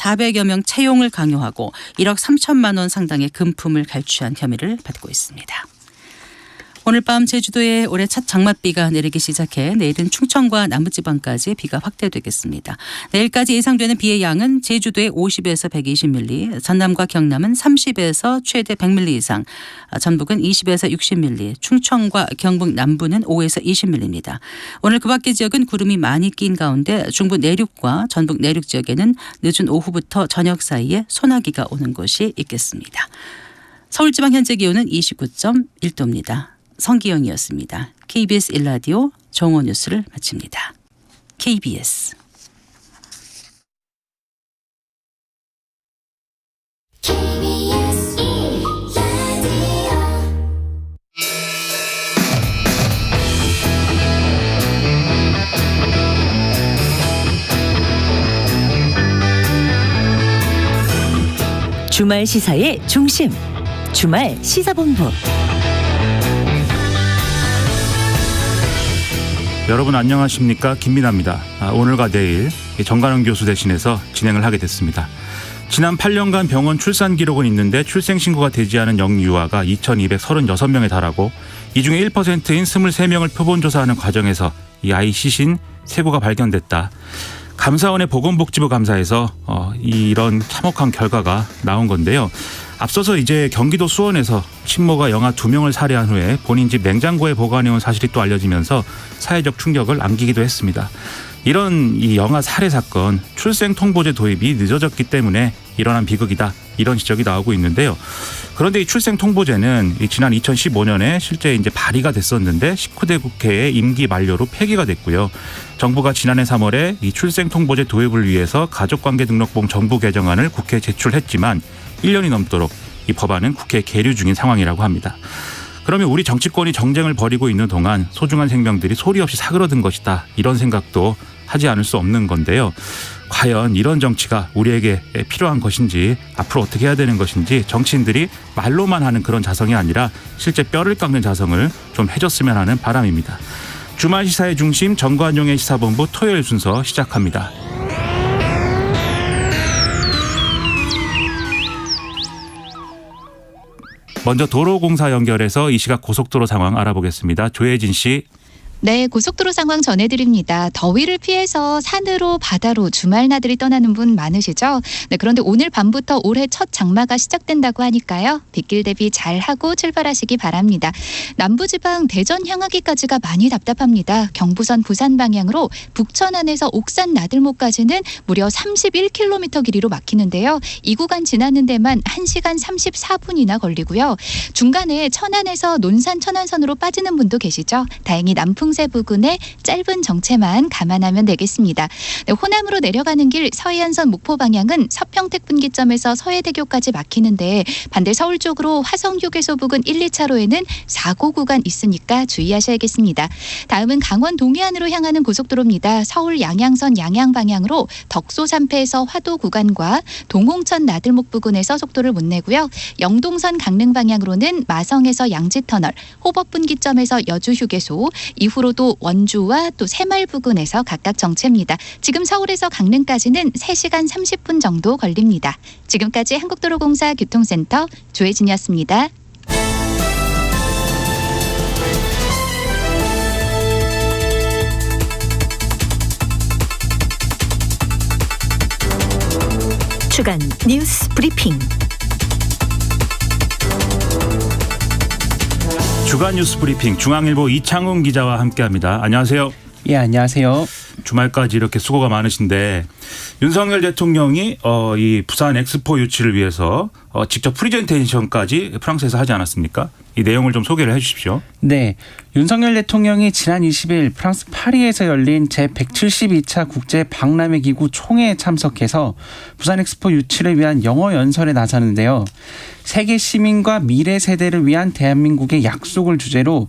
400여 명 채용을 강요하고 1억 3천만 원 상당의 금품을 갈취한 혐의를 받고 있습니다. 오늘 밤 제주도에 올해 첫 장맛비가 내리기 시작해 내일은 충청과 남부지방까지 비가 확대되겠습니다. 내일까지 예상되는 비의 양은 제주도에 50에서 120mm, 전남과 경남은 30에서 최대 100mm 이상, 전북은 20에서 60mm, 충청과 경북 남부는 5에서 20mm입니다. 오늘 그 밖의 지역은 구름이 많이 낀 가운데 중부 내륙과 전북 내륙 지역에는 늦은 오후부터 저녁 사이에 소나기가 오는 곳이 있겠습니다. 서울지방 현재 기온은 29.1도입니다. 성기영이었습니다. KBS 1라디오 정오 뉴스를 마칩니다. KBS 주말 시사의 중심, 주말 시사본부. 여러분 안녕하십니까? 김민아입니다. 오늘과 내일 정관원 교수 대신해서 진행을 하게 됐습니다. 지난 8년간 병원 출산 기록은 있는데 출생신고가 되지 않은 영유아가 2,236명에 달하고 이 중에 1%인 23명을 표본조사하는 과정에서 이 아이 시신 세구가 발견됐다. 감사원의 보건복지부 감사에서 이런 참혹한 결과가 나온 건데요. 앞서서 이제 경기도 수원에서 친모가 영아 2명을 살해한 후에 본인 집 냉장고에 보관해온 사실이 또 알려지면서 사회적 충격을 안기기도 했습니다. 이런 이 영아 살해 사건, 출생 통보제 도입이 늦어졌기 때문에 일어난 비극이다, 이런 지적이 나오고 있는데요. 그런데 이 출생 통보제는 지난 2015년에 실제 이제 발의가 됐었는데 19대 국회의 임기 만료로 폐기가 됐고요. 정부가 지난해 3월에 이 출생 통보제 도입을 위해서 가족관계등록본 정부 개정안을 국회에 제출했지만 1년이 넘도록 이 법안은 국회에 계류 중인 상황이라고 합니다. 그러면 우리 정치권이 정쟁을 벌이고 있는 동안 소중한 생명들이 소리 없이 사그러든 것이다, 이런 생각도 하지 않을 수 없는 건데요. 과연 이런 정치가 우리에게 필요한 것인지, 앞으로 어떻게 해야 되는 것인지, 정치인들이 말로만 하는 그런 자성이 아니라 실제 뼈를 깎는 자성을 좀 해줬으면 하는 바람입니다. 주말 시사의 중심 정관용의 시사본부 토요일 순서 시작합니다. 먼저 도로공사 연결해서 이 시각 고속도로 상황 알아보겠습니다. 조혜진 씨. 네, 고속도로 상황 전해드립니다. 더위를 피해서 산으로 바다로 주말 나들이 떠나는 분 많으시죠? 네, 그런데 오늘 밤부터 올해 첫 장마가 시작된다고 하니까요. 빗길 대비 잘하고 출발하시기 바랍니다. 남부지방 대전 향하기까지가 많이 답답합니다. 경부선 부산 방향으로 북천 안에서 옥산 나들목까지는 무려 31km 길이로 막히는데요. 이 구간 지나는 데만 1시간 34분이나 걸리고요. 중간에 천안에서 논산 천안선으로 빠지는 분도 계시죠? 다행히 남풍 세 부근의 짧은 정체만 감안하면 되겠습니다. 네, 호남으로 내려가는 길 서해안선 목포 방향은 서평택 분기점에서 서해대교까지 막히는데 반대 서울 쪽으로 화성휴게소 부근 1, 2차로에는 사고 구간 있으니까 주의하셔야겠습니다. 다음은 강원 동해안으로 향하는 고속도로입니다. 서울 양양선 양양 방향으로 덕소 3패에서 화도 구간과 동홍천 나들목 부근에서 속도를 못 내고요. 영동선 강릉 방향으로는 마성에서 양지터널, 호법 분기점에서 여주휴게소, 이후로도 원주와 또 새마을 부근에서 각각 정체입니다. 지금 서울에서 강릉까지는 3시간 30분 정도 걸립니다. 지금까지 한국도로공사 교통센터 조혜진이었습니다. 주간 뉴스 브리핑. 주간 뉴스 브리핑 중앙일보 이창훈 기자와 함께합니다. 안녕하세요. 예, 안녕하세요. 주말까지 이렇게 수고가 많으신데 윤석열 대통령이 이 부산 엑스포 유치를 위해서 직접 프리젠테이션까지 프랑스에서 하지 않았습니까? 이 내용을 좀 소개를 해 주십시오. 네, 윤석열 대통령이 지난 20일 프랑스 파리에서 열린 제172차 국제 박람회 기구 총회에 참석해서 부산 엑스포 유치를 위한 영어 연설에 나섰는데요. 세계 시민과 미래 세대를 위한 대한민국의 약속을 주제로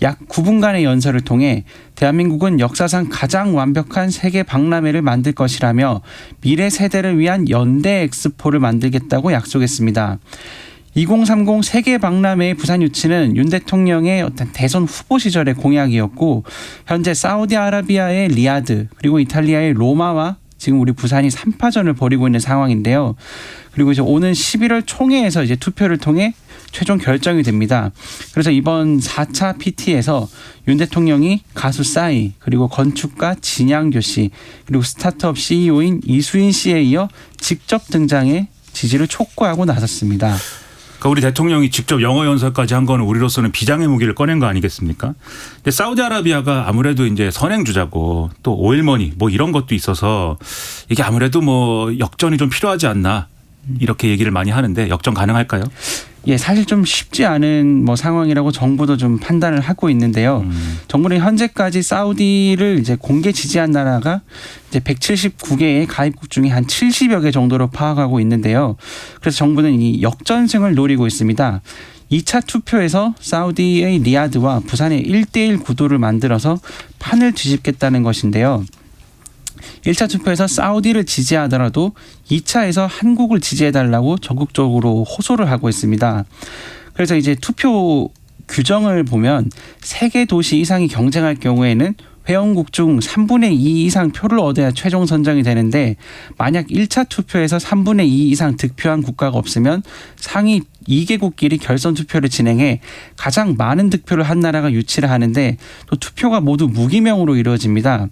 약 9분간의 연설을 통해 대한민국은 역사상 가장 완벽한 세계 박람회를 만들 것이라며 미래 세대를 위한 연대 엑스포를 만들겠다고 약속했습니다. 2030 세계 박람회의 부산 유치는 윤 대통령의 어떤 대선 후보 시절의 공약이었고 현재 사우디아라비아의 리야드 그리고 이탈리아의 로마와 지금 우리 부산이 3파전을 벌이고 있는 상황인데요. 그리고 이제 오는 11월 총회에서 이제 투표를 통해 최종 결정이 됩니다. 그래서 이번 4차 PT에서 윤 대통령이 가수 싸이, 그리고 건축가 진양교 씨, 그리고 스타트업 CEO인 이수인 씨에 이어 직접 등장해 지지를 촉구하고 나섰습니다. 그러니까 우리 대통령이 직접 영어 연설까지 한 거는 우리로서는 비장의 무기를 꺼낸 거 아니겠습니까? 근데 사우디아라비아가 아무래도 이제 선행주자고 또 오일머니 뭐 이런 것도 있어서 이게 아무래도 뭐 역전이 좀 필요하지 않나 이렇게 얘기를 많이 하는데 역전 가능할까요? 예, 사실 좀 쉽지 않은 뭐 상황이라고 정부도 좀 판단을 하고 있는데요. 정부는 현재까지 사우디를 이제 공개 지지한 나라가 이제 179개의 가입국 중에 한 70여 개 정도로 파악하고 있는데요. 그래서 정부는 이 역전승을 노리고 있습니다. 2차 투표에서 사우디의 리야드와 부산의 1대1 구도를 만들어서 판을 뒤집겠다는 것인데요. 1차 투표에서 사우디를 지지하더라도 2차에서 한국을 지지해달라고 적극적으로 호소를 하고 있습니다. 그래서 이제 투표 규정을 보면 3개 도시 이상이 경쟁할 경우에는 회원국 중 3분의 2 이상 표를 얻어야 최종 선정이 되는데 만약 1차 투표에서 3분의 2 이상 득표한 국가가 없으면 상위 2개국끼리 결선 투표를 진행해 가장 많은 득표를 한 나라가 유치를 하는데 또 투표가 모두 무기명으로 이루어집니다.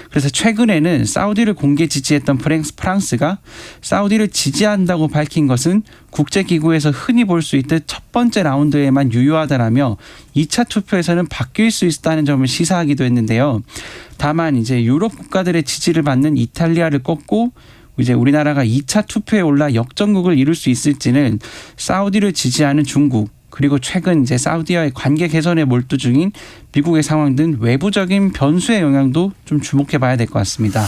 그래서 최근에는 사우디를 공개 지지했던 프랑스가 사우디를 지지한다고 밝힌 것은 국제기구에서 흔히 볼 수 있듯 첫 번째 라운드에만 유효하다라며 2차 투표에서는 바뀔 수 있다는 점을 시사하기도 했는데요. 다만 이제 유럽 국가들의 지지를 받는 이탈리아를 꺾고 이제 우리나라가 2차 투표에 올라 역전국을 이룰 수 있을지는 사우디를 지지하는 중국, 그리고 최근 이제 사우디와의 관계 개선에 몰두 중인 미국의 상황 등 외부적인 변수의 영향도 좀 주목해 봐야 될 것 같습니다.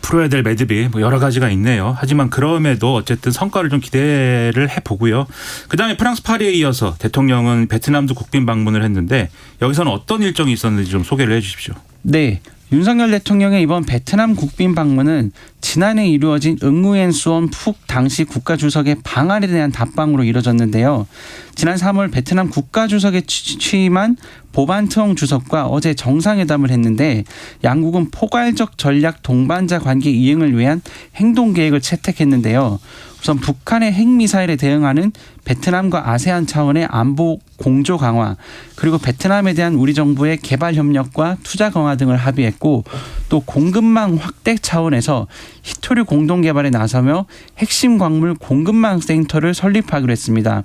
풀어야 될 매듭이 뭐 여러 가지가 있네요. 하지만 그럼에도 어쨌든 성과를 좀 기대를 해보고요. 그다음에 프랑스 파리에 이어서 대통령은 베트남도 국빈 방문을 했는데 여기서는 어떤 일정이 있었는지 좀 소개를 해 주십시오. 네. 윤석열 대통령의 이번 베트남 국빈 방문은 지난해 이루어진 응우엔 수원 푹 당시 국가주석의 방한에 대한 답방으로 이뤄졌는데요. 지난 3월 베트남 국가주석에 취임한 보반트옹 주석과 어제 정상회담을 했는데 양국은 포괄적 전략 동반자 관계 이행을 위한 행동계획을 채택했는데요. 우선 북한의 핵미사일에 대응하는 베트남과 아세안 차원의 안보 공조 강화, 그리고 베트남에 대한 우리 정부의 개발 협력과 투자 강화 등을 합의했고 또 공급망 확대 차원에서 히토류 공동 개발에 나서며 핵심 광물 공급망 센터를 설립하기로 했습니다.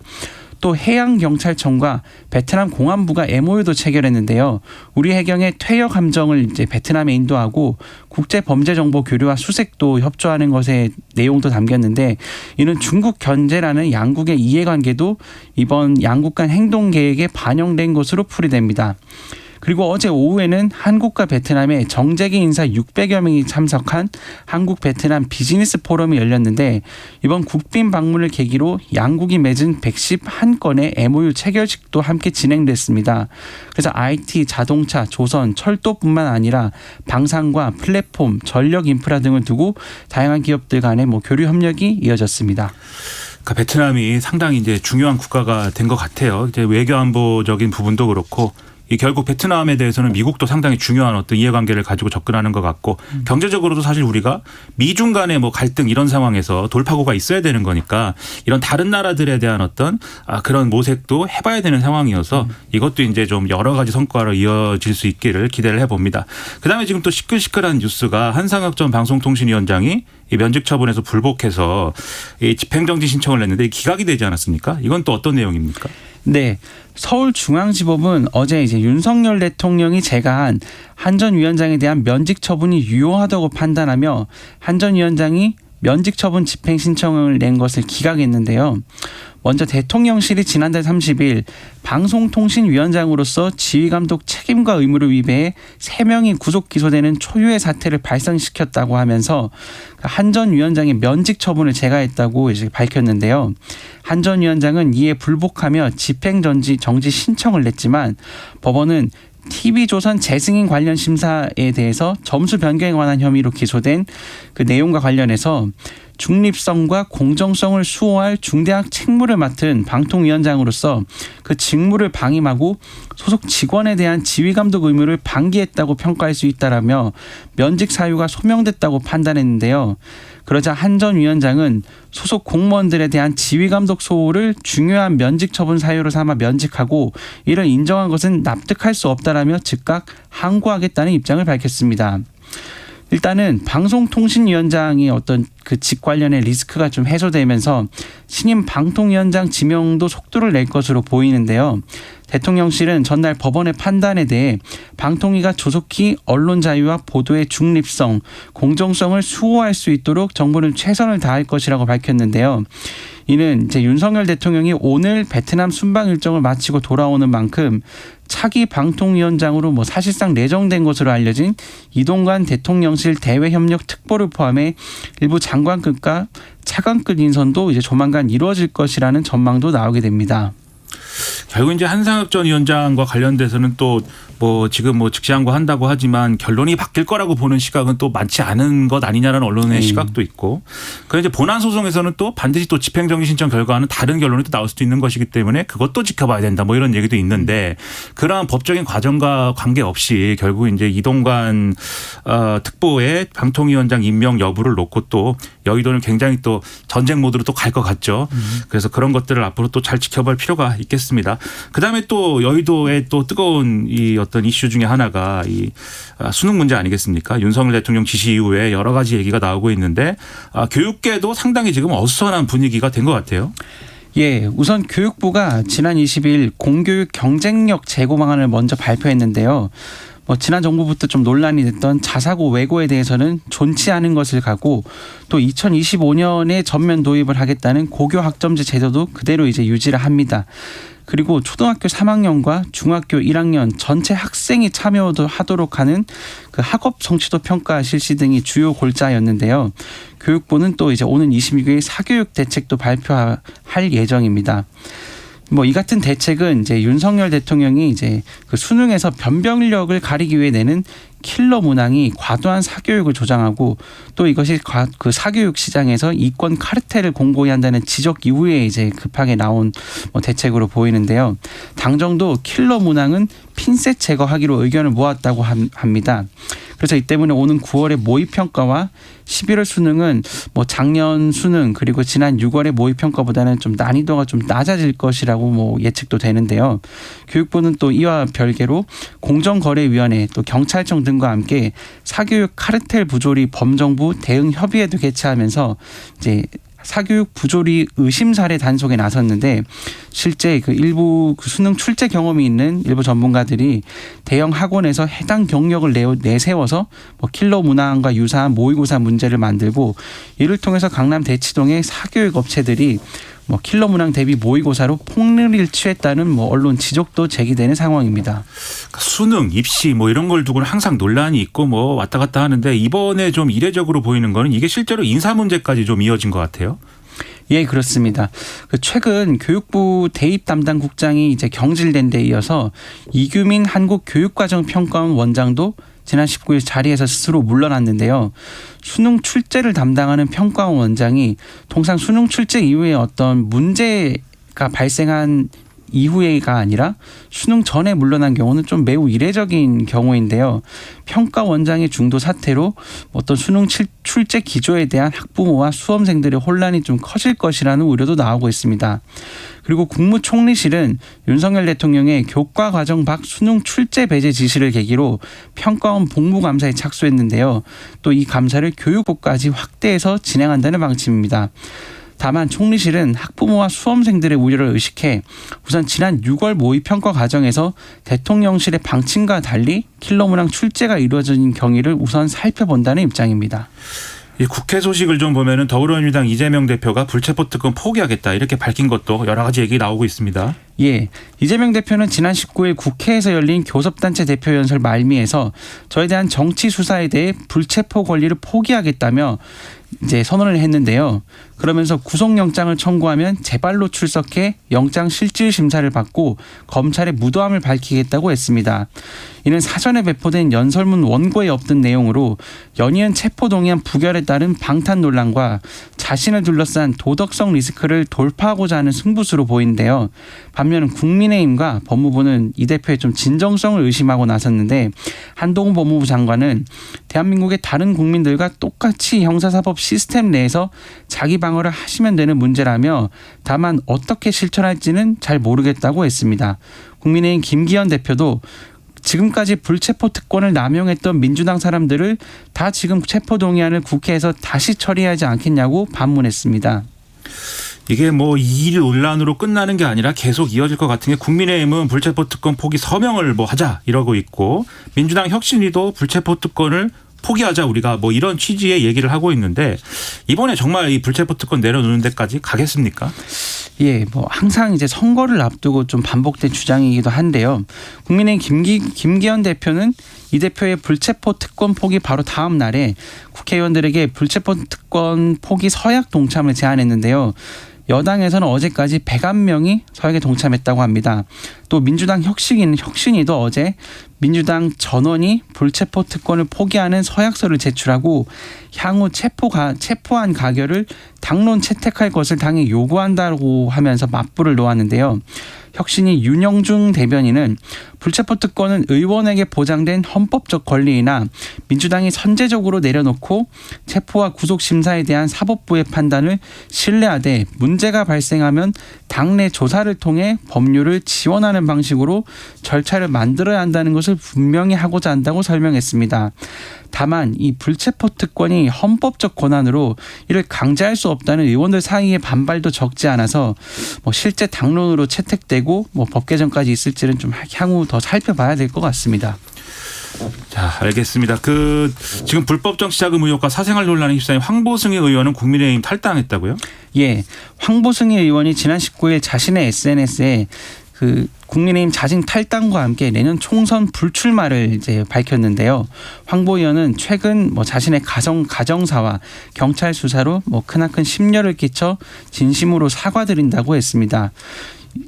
또 해양경찰청과 베트남 공안부가 MOU도 체결했는데요. 우리 해경의 퇴역 함정을 이제 베트남에 인도하고 국제범죄정보 교류와 수색도 협조하는 것의 내용도 담겼는데 이는 중국 견제라는 양국의 이해관계도 이번 양국 간 행동계획에 반영된 것으로 풀이됩니다. 그리고 어제 오후에는 한국과 베트남의 정재계 인사 600여 명이 참석한 한국 베트남 비즈니스 포럼이 열렸는데 이번 국빈 방문을 계기로 양국이 맺은 111건의 MOU 체결식도 함께 진행됐습니다. 그래서 IT, 자동차, 조선, 철도뿐만 아니라 방산과 플랫폼, 전력 인프라 등을 두고 다양한 기업들 간의 교류 협력이 이어졌습니다. 그러니까 베트남이 상당히 이제 중요한 국가가 된 것 같아요. 이제 외교 안보적인 부분도 그렇고 결국 베트남에 대해서는 미국도 상당히 중요한 어떤 이해관계를 가지고 접근하는 것 같고 경제적으로도 사실 우리가 미중 간의 갈등 이런 상황에서 돌파구가 있어야 되는 거니까 이런 다른 나라들에 대한 어떤 그런 모색도 해봐야 되는 상황이어서 이것도 이제 좀 여러 가지 성과로 이어질 수 있기를 기대를 해봅니다. 그다음에 지금 또 시끌시끌한 뉴스가 한상혁 전 방송통신위원장이 이 면직 처분에서 불복해서 이 집행정지 신청을 냈는데 기각이 되지 않았습니까? 이건 또 어떤 내용입니까? 네. 서울중앙지법은 어제 이제 윤석열 대통령이 제가한 한 전 위원장에 대한 면직 처분이 유효하다고 판단하며 한 전 위원장이 면직 처분 집행 신청을 낸 것을 기각했는데요. 먼저 대통령실이 지난달 30일 방송통신위원장으로서 지휘감독 책임과 의무를 위배해 3명이 구속 기소되는 초유의 사태를 발생시켰다고 하면서 한 전 위원장의 면직 처분을 제가했다고 이제 밝혔는데요. 한 전 위원장은 이에 불복하며 집행정지 신청을 냈지만 법원은 TV조선 재승인 관련 심사에 대해서 점수 변경에 관한 혐의로 기소된 그 내용과 관련해서 중립성과 공정성을 수호할 중대한 책무를 맡은 방통위원장으로서 그 직무를 방임하고 소속 직원에 대한 지휘감독 의무를 방기했다고 평가할 수 있다라며 면직 사유가 소명됐다고 판단했는데요. 그러자 한 전 위원장은 소속 공무원들에 대한 지휘감독 소홀을 중요한 면직 처분 사유로 삼아 면직하고 이를 인정한 것은 납득할 수 없다라며 즉각 항고하겠다는 입장을 밝혔습니다. 일단은 방송통신위원장이 어떤 그 직 관련의 리스크가 좀 해소되면서 신임 방통위원장 지명도 속도를 낼 것으로 보이는데요. 대통령실은 전날 법원의 판단에 대해 방통위가 조속히 언론 자유와 보도의 중립성, 공정성을 수호할 수 있도록 정부는 최선을 다할 것이라고 밝혔는데요. 이는 이제 윤석열 대통령이 오늘 베트남 순방 일정을 마치고 돌아오는 만큼 차기 방통위원장으로 사실상 내정된 것으로 알려진 이동관 대통령실 대외협력 특보를 포함해 일부 장관급과 차관급 인선도 이제 조만간 이루어질 것이라는 전망도 나오게 됩니다. 결국 이제 한상혁 전 위원장과 관련돼서는 또 지금 즉시항고한다고 하지만 결론이 바뀔 거라고 보는 시각은 또 많지 않은 것 아니냐라는 언론의 시각도 있고, 그런데 이제 본안 소송에서는 또 반드시 또 집행정지 신청 결과는 다른 결론이 또 나올 수도 있는 것이기 때문에 그것도 지켜봐야 된다 이런 얘기도 있는데, 그러한 법적인 과정과 관계없이 결국 이제 이동관 특보의 방통위원장 임명 여부를 놓고 또 여의도는 굉장히 또 전쟁 모드로 또 갈 것 같죠. 그래서 그런 것들을 앞으로 또 잘 지켜볼 필요가 있겠습니다. 그다음에 또 여의도의 또 뜨거운 이 어떤 이슈 중에 하나가 이 수능 문제 아니겠습니까? 윤석열 대통령 지시 이후에 여러 가지 얘기가 나오고 있는데 교육계도 상당히 지금 어수선한 분위기가 된 것 같아요. 예, 우선 교육부가 지난 20일 공교육 경쟁력 제고 방안을 먼저 발표했는데요. 지난 정부부터 좀 논란이 됐던 자사고 외고에 대해서는 존치 않은 것을 가고 또 2025년에 전면 도입을 하겠다는 고교 학점제 제도도 그대로 이제 유지를 합니다. 그리고 초등학교 3학년과 중학교 1학년 전체 학생이 참여하도록 하는 그 학업 성취도 평가 실시 등이 주요 골자였는데요. 교육부는 또 이제 오는 26일 사교육 대책도 발표할 예정입니다. 이 같은 대책은 이제 윤석열 대통령이 이제 그 수능에서 변별력을 가리기 위해 내는 킬러 문항이 과도한 사교육을 조장하고 또 이것이 그 사교육 시장에서 이권 카르텔을 공고히 한다는 지적 이후에 이제 급하게 나온 대책으로 보이는데요. 당정도 킬러 문항은 핀셋 제거하기로 의견을 모았다고 합니다. 그래서 이 때문에 오는 9월의 모의평가와 11월 수능은 작년 수능 그리고 지난 6월의 모의평가보다는 좀 난이도가 좀 낮아질 것이라고 예측도 되는데요. 교육부는 또 이와 별개로 공정거래위원회 또 경찰청 등과 함께 사교육 카르텔 부조리 범정부 대응 협의회도 개최하면서 이제 사교육 부조리 의심 사례 단속에 나섰는데, 실제 그 일부 그 수능 출제 경험이 있는 일부 전문가들이 대형 학원에서 해당 경력을 내세워서 킬러 문항과 유사한 모의고사 문제를 만들고, 이를 통해서 강남 대치동의 사교육 업체들이 킬러 문항 대비 모의고사로 폭리를 취했다는 언론 지적도 제기되는 상황입니다. 수능, 입시 이런 걸 두고는 항상 논란이 있고 왔다 갔다 하는데, 이번에 좀 이례적으로 보이는 거는 이게 실제로 인사 문제까지 좀 이어진 것 같아요. 예, 그렇습니다. 최근 교육부 대입 담당 국장이 이제 경질된 데 이어서 이규민 한국교육과정평가원 원장도 지난 19일 자리에서 스스로 물러났는데요. 수능 출제를 담당하는 평가원 원장이 통상 수능 출제 이후에 어떤 문제가 발생한 이후에가 아니라 수능 전에 물러난 경우는 좀 매우 이례적인 경우인데요. 평가원장의 중도 사태로 어떤 수능 출제 기조에 대한 학부모와 수험생들의 혼란이 좀 커질 것이라는 우려도 나오고 있습니다. 그리고 국무총리실은 윤석열 대통령의 교과과정 밖 수능 출제 배제 지시를 계기로 평가원 복무감사에 착수했는데요. 또 이 감사를 교육부까지 확대해서 진행한다는 방침입니다. 다만 총리실은 학부모와 수험생들의 우려를 의식해 우선 지난 6월 모의평가 과정에서 대통령실의 방침과 달리 킬러 문항 출제가 이루어진 경위를 우선 살펴본다는 입장입니다. 이 국회 소식을 좀 보면은 더불어민주당 이재명 대표가 불체포 특권 포기하겠다 이렇게 밝힌 것도 여러 가지 얘기 나오고 있습니다. 예, 이재명 대표는 지난 19일 국회에서 열린 교섭단체 대표연설 말미에서 저에 대한 정치 수사에 대해 불체포 권리를 포기하겠다며 이제 선언을 했는데요. 그러면서 구속영장을 청구하면 제발로 출석해 영장 실질 심사를 받고 검찰의 무도함을 밝히겠다고 했습니다. 이는 사전에 배포된 연설문 원고에 없던 내용으로 연이은 체포동의안 부결에 따른 방탄 논란과 자신을 둘러싼 도덕성 리스크를 돌파하고자 하는 승부수로 보이는데요. 반면 국민의힘과 법무부는 이 대표의 좀 진정성을 의심하고 나섰는데 한동훈 법무부 장관은 대한민국의 다른 국민들과 똑같이 형사사법 시스템 내에서 자기 방어를 하시면 되는 문제라며 다만 어떻게 실천할지는 잘 모르겠다고 했습니다. 국민의힘 김기현 대표도 지금까지 불체포 특권을 남용했던 민주당 사람들을 다 지금 체포동의안을 국회에서 다시 처리하지 않겠냐고 반문했습니다. 이게 뭐 이 논란으로 끝나는 게 아니라 계속 이어질 것 같은 게 국민의힘은 불체포 특권 포기 서명을 뭐 하자 이러고 있고 민주당 혁신위도 불체포 특권을 포기하자 우리가 뭐 이런 취지의 얘기를 하고 있는데 이번에 정말 이 불체포 특권 내려놓는 데까지 가겠습니까? 예, 뭐 항상 이제 선거를 앞두고 좀 반복된 주장이기도 한데요. 국민의힘 김기현 대표는 이 대표의 불체포 특권 포기 바로 다음 날에 국회의원들에게 불체포 특권 포기 서약 동참을 제안했는데요. 여당에서는 어제까지 101명이 서약에 동참했다고 합니다. 또 민주당 혁신위도 어제 민주당 전원이 불체포 특권을 포기하는 서약서를 제출하고 향후 체포안 가결을 당론 채택할 것을 당에 요구한다고 하면서 맞불을 놓았는데요. 혁신위 윤영중 대변인은 불체포 특권은 의원에게 보장된 헌법적 권리이나 민주당이 선제적으로 내려놓고 체포와 구속 심사에 대한 사법부의 판단을 신뢰하되 문제가 발생하면 당내 조사를 통해 법률을 지원하는 방식으로 절차를 만들어야 한다는 것을 분명히 하고자 한다고 설명했습니다. 다만 이 불체포 특권이 헌법적 권한으로 이를 강제할 수 없다는 의원들 사이의 반발도 적지 않아서 뭐 실제 당론으로 채택되고 뭐 법 개정까지 있을지는 좀 향후 더 살펴봐야 될 것 같습니다. 자, 알겠습니다. 지금 불법 정치자금 의혹과 사생활 논란에 휩싸인 황보승희 의원은 국민의힘 탈당했다고요? 예, 황보승희 의원이 지난 19일 자신의 SNS에 국민의힘 자진 탈당과 함께 내년 총선 불출마를 이제 밝혔는데요. 황보 의원은 최근 뭐 자신의 가정사와 경찰 수사로 뭐 크나큰 심려를 끼쳐 진심으로 사과드린다고 했습니다.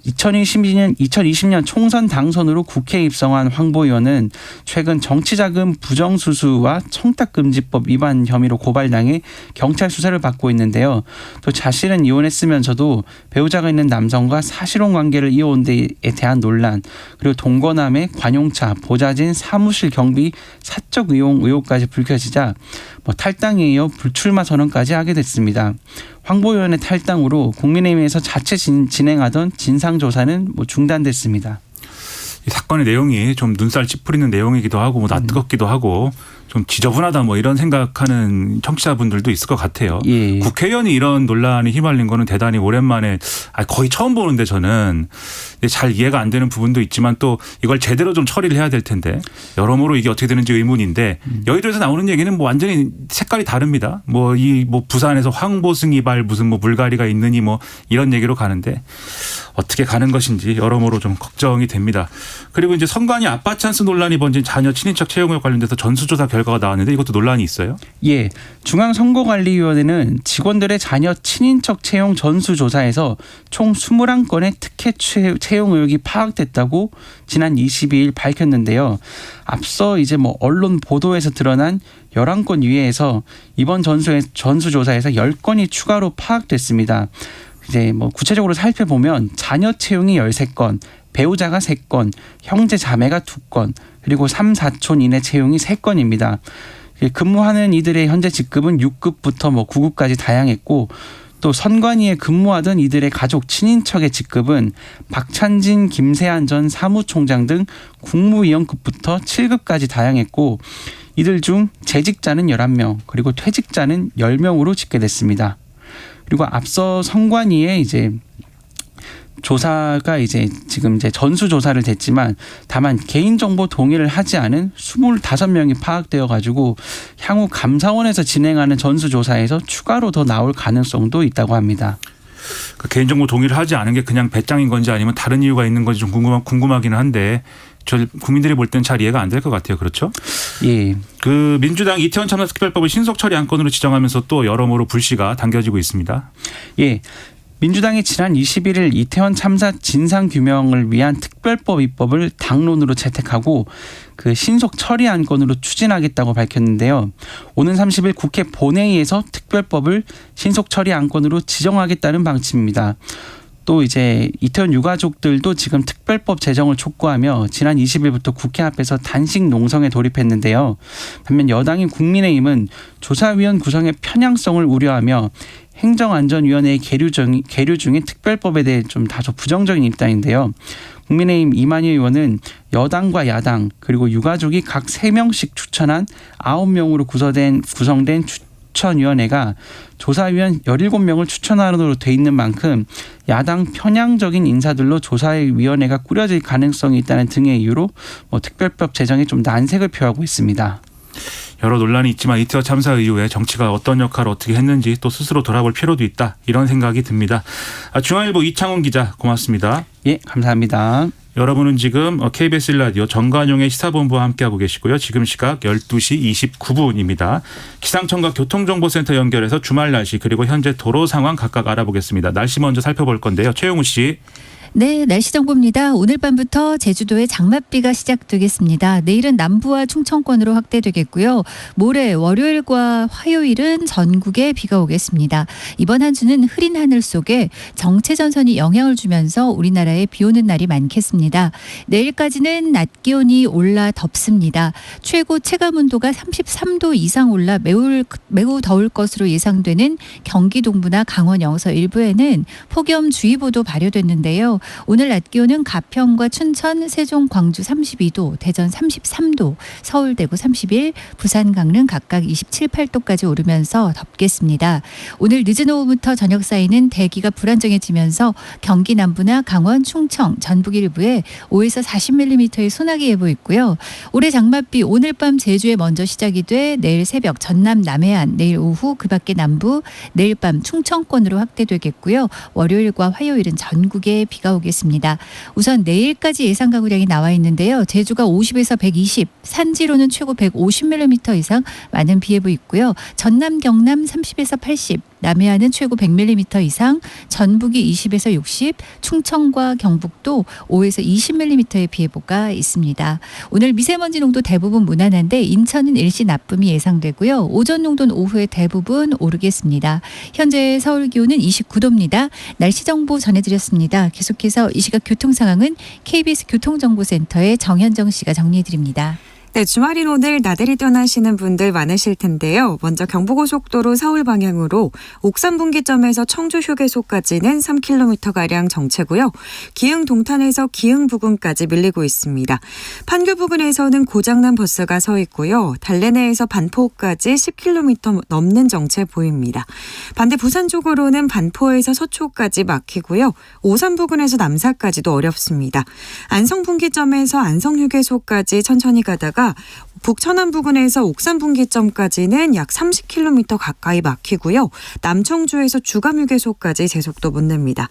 2020년 총선 당선으로 국회에 입성한 황보 의원은 최근 정치자금 부정수수와 청탁금지법 위반 혐의로 고발당해 경찰 수사를 받고 있는데요. 또 자신은 이혼했으면서도 배우자가 있는 남성과 사실혼 관계를 이어온 데에 대한 논란, 그리고 동거남의 관용차, 보좌진 사무실 경비 사적 의혹까지 불켜지자 뭐 탈당에 이어 불출마 선언까지 하게 됐습니다. 황보 의원의 탈당으로 국민의힘에서 자체 진행하던 진상조사는 뭐 중단됐습니다. 이 사건의 내용이 좀 눈살 찌푸리는 내용이기도 하고 뭐 낯뜨겁기도 하고 좀 지저분하다 뭐 이런 생각하는 청취자분들도 있을 것 같아요. 예. 국회의원이 이런 논란에 휘말린 거는 대단히 오랜만에 거의 처음 보는데 저는 잘 이해가 안 되는 부분도 있지만 또 이걸 제대로 좀 처리를 해야 될 텐데 여러모로 이게 어떻게 되는지 의문인데 여의도에서 나오는 얘기는 뭐 완전히 색깔이 다릅니다. 뭐 부산에서 황보승이발 무슨 뭐 물갈이가 있느니 뭐 이런 얘기로 가는데 어떻게 가는 것인지 여러모로 좀 걱정이 됩니다. 그리고 이제 선관위 아빠 찬스 논란이 번진 자녀 친인척 채용 의혹 관련돼서 전수조사 결과가 나왔는데 이것도 논란이 있어요? 예, 중앙선거관리위원회는 직원들의 자녀 친인척 채용 전수조사에서 총 21건의 특혜 채용 의혹이 파악됐다고 지난 22일 밝혔는데요. 앞서 이제 뭐 언론 보도에서 드러난 11건 이외에서 이번 전수조사에서 10건이 추가로 파악됐습니다. 이제 뭐 구체적으로 살펴보면 자녀 채용이 13건, 배우자가 3건, 형제 자매가 2건, 그리고 3, 4촌인의 채용이 3건입니다. 근무하는 이들의 현재 직급은 6급부터 뭐 9급까지 다양했고 또 선관위에 근무하던 이들의 가족 친인척의 직급은 박찬진, 김세한 전 사무총장 등 국무위원급부터 7급까지 다양했고 이들 중 재직자는 11명, 그리고 퇴직자는 10명으로 집계됐습니다. 그리고 앞서 선관위에 이제 조사가 이제 지금 이제 전수조사를 됐지만 다만 개인정보 동의를 하지 않은 25명이 파악되어 가지고 향후 감사원에서 진행하는 전수조사에서 추가로 더 나올 가능성도 있다고 합니다. 그 개인정보 동의를 하지 않은 게 그냥 배짱인 건지 아니면 다른 이유가 있는 건지 좀 궁금하기는 한데 국민들이 볼 땐 잘 이해가 안 될 것 같아요. 그렇죠? 예. 그 민주당 이태원 참사 특별법을 신속 처리 안건으로 지정하면서 또 여러모로 불씨가 당겨지고 있습니다. 예. 민주당이 지난 21일 이태원 참사 진상 규명을 위한 특별법 입법을 당론으로 채택하고 그 신속 처리 안건으로 추진하겠다고 밝혔는데요. 오는 30일 국회 본회의에서 특별법을 신속 처리 안건으로 지정하겠다는 방침입니다. 또 이제 이태원 유가족들도 지금 특별법 제정을 촉구하며 지난 20일부터 국회 앞에서 단식 농성에 돌입했는데요. 반면 여당인 국민의힘은 조사위원 구성의 편향성을 우려하며 행정안전위원회의 계류 중인 특별법에 대해 좀 다소 부정적인 입장인데요. 국민의힘 이만희 의원은 여당과 야당 그리고 유가족이 각 3명씩 추천한 9명으로 구성된 추천위원회가 조사위원 17명을 추천하도록 돼 있는 만큼 야당 편향적인 인사들로 조사위원회가 꾸려질 가능성이 있다는 등의 이유로 특별법 제정에 좀 난색을 표하고 있습니다. 여러 논란이 있지만 이태원 참사 이후에 정치가 어떤 역할을 어떻게 했는지 또 스스로 돌아볼 필요도 있다. 이런 생각이 듭니다. 중앙일보 이창훈 기자 고맙습니다. 예, 감사합니다. 여러분은 지금 KBS 1라디오 정관용의 시사본부와 함께하고 계시고요. 지금 시각 12시 29분입니다. 기상청과 교통정보센터 연결해서 주말 날씨 그리고 현재 도로 상황 각각 알아보겠습니다. 날씨 먼저 살펴볼 건데요. 최용우 씨. 네, 날씨 정보입니다. 오늘 밤부터 제주도에 장맛비가 시작되겠습니다. 내일은 남부와 충청권으로 확대되겠고요. 모레 월요일과 화요일은 전국에 비가 오겠습니다. 이번 한 주는 흐린 하늘 속에 정체전선이 영향을 주면서 우리나라에 비 오는 날이 많겠습니다. 내일까지는 낮 기온이 올라 덥습니다. 최고 체감 온도가 33도 이상 올라 매우 더울 것으로 예상되는 경기 동부나 강원 영서 일부에는 폭염주의보도 발효됐는데요. 오늘 낮 기온은 가평과 춘천, 세종, 광주 32도, 대전 33도, 서울, 대구 31, 부산, 강릉 각각 27, 8도까지 오르면서 덥겠습니다. 오늘 늦은 오후부터 저녁 사이는 대기가 불안정해지면서 경기 남부나 강원, 충청, 전북 일부에 5에서 40mm의 소나기 예보 있고요. 올해 장맛비 오늘 밤 제주에 먼저 시작이 돼 내일 새벽 전남 남해안, 내일 오후 그 밖에 남부, 내일 밤 충청권으로 확대되겠고요. 월요일과 화요일은 전국에 비가 오겠습니다. 우선 내일까지 예상 강우량이 나와 있는데요. 제주가 50에서 120, 산지로는 최고 150mm 이상 많은 비 예보 있고요. 전남, 경남 30에서 80, 남해안은 최고 100mm 이상, 전북이 20에서 60, 충청과 경북도 5에서 20mm의 비 예보가 있습니다. 오늘 미세먼지 농도 대부분 무난한데 인천은 일시 나쁨이 예상되고요. 오전 농도는 오후에 대부분 오르겠습니다. 현재 서울 기온은 29도입니다. 날씨 정보 전해드렸습니다. 계속해서 이 시각 교통 상황은 KBS 교통정보센터의 정현정 씨가 정리해드립니다. 네, 주말인 오늘 나들이 떠나시는 분들 많으실 텐데요. 먼저 경부고속도로 서울 방향으로 옥산 분기점에서 청주 휴게소까지는 3km가량 정체고요. 기흥 동탄에서 기흥 부근까지 밀리고 있습니다. 판교 부근에서는 고장난 버스가 서 있고요. 달래내에서 반포까지 10km 넘는 정체 보입니다. 반대 부산 쪽으로는 반포에서 서초까지 막히고요. 오산 부근에서 남사까지도 어렵습니다. 안성 분기점에서 안성 휴게소까지 천천히 가다가 북천안 부근에서 옥산 분기점까지는 약 30km 가까이 막히고요. 남청주에서 주감휴게소까지 제속도 못 냅니다.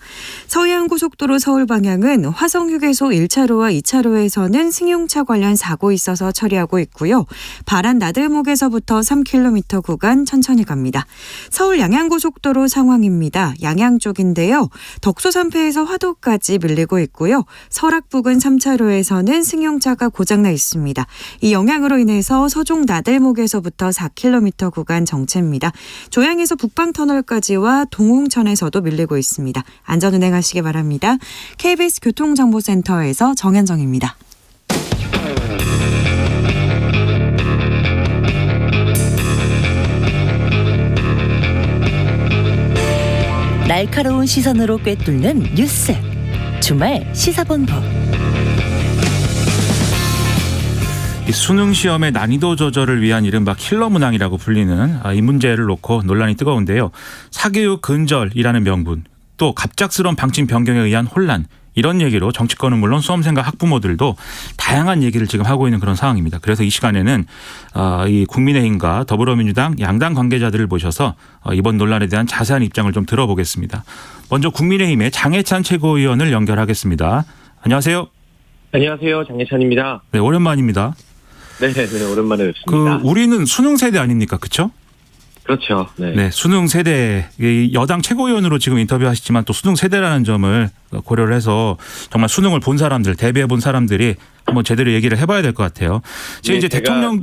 서해안고속도로 서울 방향은 화성휴게소 1차로와 2차로에서는 승용차 관련 사고 있어서 처리하고 있고요. 바란 나들목에서부터 3km 구간 천천히 갑니다. 서울 양양고속도로 상황입니다. 양양 쪽인데요. 덕소산패에서 화도까지 밀리고 있고요. 설악 부근 3차로에서는 승용차가 고장나 있습니다. 이 영향으로 인해서 서종 나들목에서부터 4km 구간 정체입니다. 조양에서 북방터널까지와 동홍천에서도 밀리고 있습니다. 안전운행하시기 바랍니다. KBS 교통정보센터에서 정현정입니다. 날카로운 시선으로 꿰뚫는 뉴스 주말 시사본부. 이 수능 시험의 난이도 조절을 위한 이른바 킬러 문항이라고 불리는 이 문제를 놓고 논란이 뜨거운데요. 사교육 근절이라는 명분, 또 갑작스러운 방침 변경에 의한 혼란, 이런 얘기로 정치권은 물론 수험생과 학부모들도 다양한 얘기를 지금 하고 있는 그런 상황입니다. 그래서 이 시간에는 이 국민의힘과 더불어민주당 양당 관계자들을 모셔서 이번 논란에 대한 자세한 입장을 좀 들어보겠습니다. 먼저 국민의힘의 장해찬 최고위원을 연결하겠습니다. 안녕하세요. 안녕하세요. 장예찬입니다. 네, 오랜만입니다. 네, 오랜만에 뵙습니다. 우리는 수능 세대 아닙니까? 그렇죠? 그렇죠. 네. 네, 수능 세대 여당 최고위원으로 지금 인터뷰하시지만 또 수능 세대라는 점을 고려를 해서 정말 수능을 본 사람들, 대비해 본 사람들이 한번 제대로 얘기를 해봐야 될 것 같아요. 지금 이제 대통령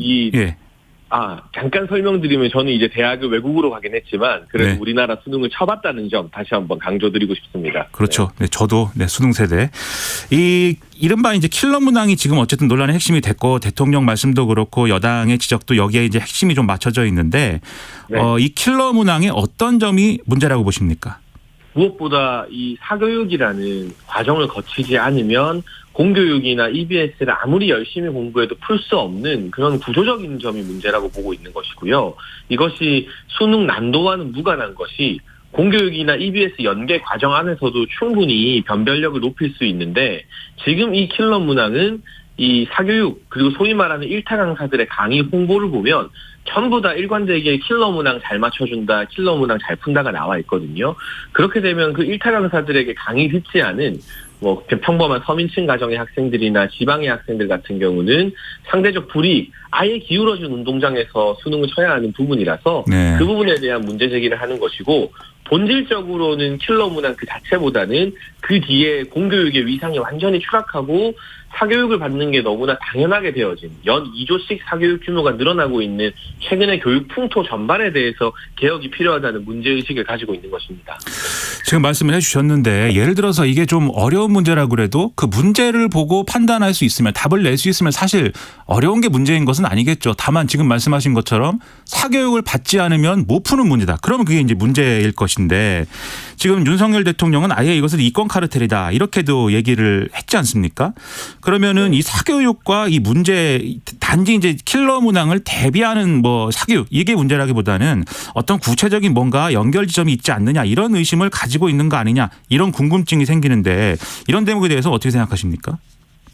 잠깐 설명드리면 저는 이제 대학을 외국으로 가긴 했지만 그래도 네. 우리나라 수능을 쳐봤다는 점 다시 한번 강조드리고 싶습니다. 그렇죠. 네, 저도 수능 세대. 이 이른바 이제 킬러 문항이 지금 어쨌든 논란의 핵심이 됐고 대통령 말씀도 그렇고 여당의 지적도 여기에 이제 핵심이 좀 맞춰져 있는데 네. 이 킬러 문항의 어떤 점이 문제라고 보십니까? 무엇보다 이 사교육이라는 과정을 거치지 않으면 공교육이나 EBS를 아무리 열심히 공부해도 풀 수 없는 그런 구조적인 점이 문제라고 보고 있는 것이고요. 이것이 수능 난도와는 무관한 것이 공교육이나 EBS 연계 과정 안에서도 충분히 변별력을 높일 수 있는데 지금 이 킬러 문항은 이 사교육 그리고 소위 말하는 일타 강사들의 강의 홍보를 보면 전부 다 일관되게 킬러 문항 잘 맞춰준다, 킬러 문항 잘 푼다가 나와 있거든요. 그렇게 되면 그 일타 강사들에게 강의 듣지 않은 뭐 평범한 서민층 가정의 학생들이나 지방의 학생들 같은 경우는 상대적 불이익, 아예 기울어진 운동장에서 수능을 쳐야 하는 부분이라서 네. 그 부분에 대한 문제 제기를 하는 것이고 본질적으로는 킬러 문항 그 자체보다는 그 뒤에 공교육의 위상이 완전히 추락하고 사교육을 받는 게 너무나 당연하게 되어진 연 2조씩 사교육 규모가 늘어나고 있는 최근의 교육 풍토 전반에 대해서 개혁이 필요하다는 문제의식을 가지고 있는 것입니다. 지금 말씀을 해주셨는데 예를 들어서 이게 좀 어려운 문제라고 그래도 그 문제를 보고 판단할 수 있으면 답을 낼 수 있으면 사실 어려운 게 문제인 것은 아니겠죠. 다만 지금 말씀하신 것처럼 사교육을 받지 않으면 못 푸는 문제다. 그러면 그게 이제 문제일 것인데 지금 윤석열 대통령은 아예 이것을 이권 카르텔이다. 이렇게도 얘기를 했지 않습니까? 그러면은 이 사교육과 이 문제 단지 이제 킬러 문항을 대비하는 뭐 사교육 이게 문제라기보다는 어떤 구체적인 뭔가 연결 지점이 있지 않느냐 이런 의심을 가지고 있는 거 아니냐 이런 궁금증이 생기는데 이런 대목에 대해서 어떻게 생각하십니까?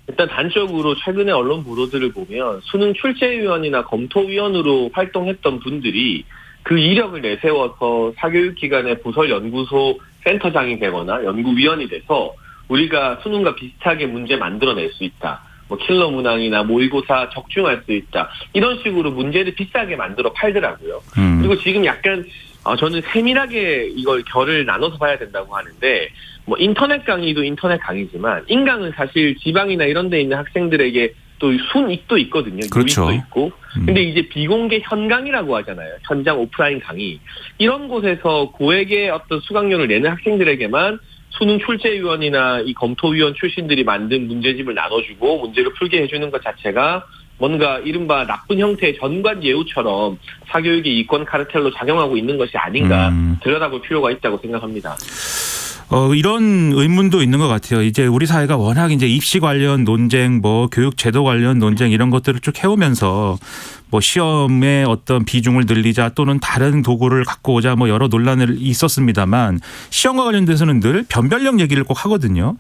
일단 단적으로 최근에 언론 보도들을 보면 수능 출제위원이나 검토위원으로 활동했던 분들이 그 이력을 내세워서 사교육기관의 부설연구소 센터장이 되거나 연구위원이 돼서 우리가 수능과 비슷하게 문제 만들어낼 수 있다. 뭐 킬러 문항이나 모의고사 적중할 수 있다. 이런 식으로 문제를 비싸게 만들어 팔더라고요. 그리고 지금 약간 저는 세밀하게 이걸 결을 나눠서 봐야 된다고 하는데 뭐 인터넷 강의도 인터넷 강의지만 인강은 사실 지방이나 이런 데 있는 학생들에게 또 순익도 있거든요. 그렇죠. 유익도 있고. 근데 이제 비공개 현강이라고 하잖아요. 현장 오프라인 강의. 이런 곳에서 고액의 어떤 수강료를 내는 학생들에게만 수능 출제위원이나 이 검토위원 출신들이 만든 문제집을 나눠주고 문제를 풀게 해주는 것 자체가 뭔가 이른바 나쁜 형태의 전관 예우처럼 사교육의 이권 카르텔로 작용하고 있는 것이 아닌가 들여다볼 필요가 있다고 생각합니다. 이런 의문도 있는 것 같아요. 이제 우리 사회가 워낙 이제 입시 관련 논쟁, 뭐 교육 제도 관련 논쟁 이런 것들을 쭉 해오면서 뭐 시험의 어떤 비중을 늘리자 또는 다른 도구를 갖고 오자 뭐 여러 논란이 있었습니다만 시험과 관련돼서는 늘 변별력 얘기를 꼭 하거든요.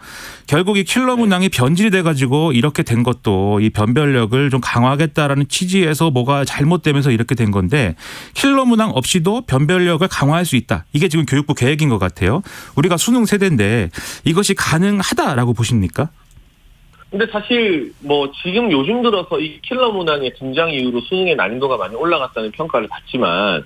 결국 이 킬러 문항이 변질이 돼가지고 이렇게 된 것도 이 변별력을 좀 강화하겠다라는 취지에서 뭐가 잘못되면서 이렇게 된 건데 킬러 문항 없이도 변별력을 강화할 수 있다. 이게 지금 교육부 계획인 것 같아요. 우리가 수능 세대인데 이것이 가능하다라고 보십니까? 근데 사실 뭐 지금 요즘 들어서 이 킬러 문항의 등장 이후로 수능의 난이도가 많이 올라갔다는 평가를 받지만